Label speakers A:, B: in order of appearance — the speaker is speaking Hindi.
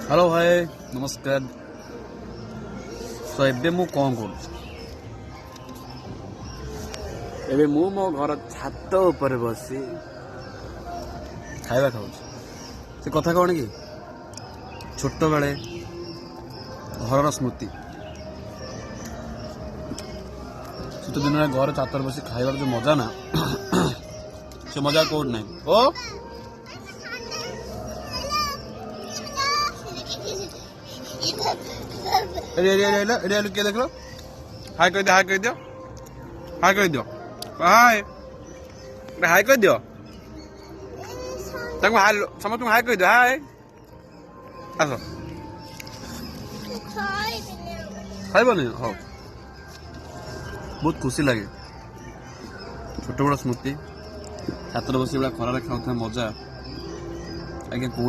A: हेलो भाई नमस्कार। तो एबे मु कौन कर मो घर छात ऊपर बसी खाଇବା खाऊँ से कथा कौन कि छोट बेले घर स्मृति शीत दिन में घर छातर बसी खाइबार जो मजा ना से मजा कौन ना ओ किए देख लो हाय कर दियो हाय कर दियो हाय कर दियो हाय हाय कर दियो तक हाय समझ तुम हाय कर दियो हाय आस खाइबनी हाँ बहुत खुशी लगे छोट बड़ स्मृति छात्र बस खरार खाऊ मजा आगे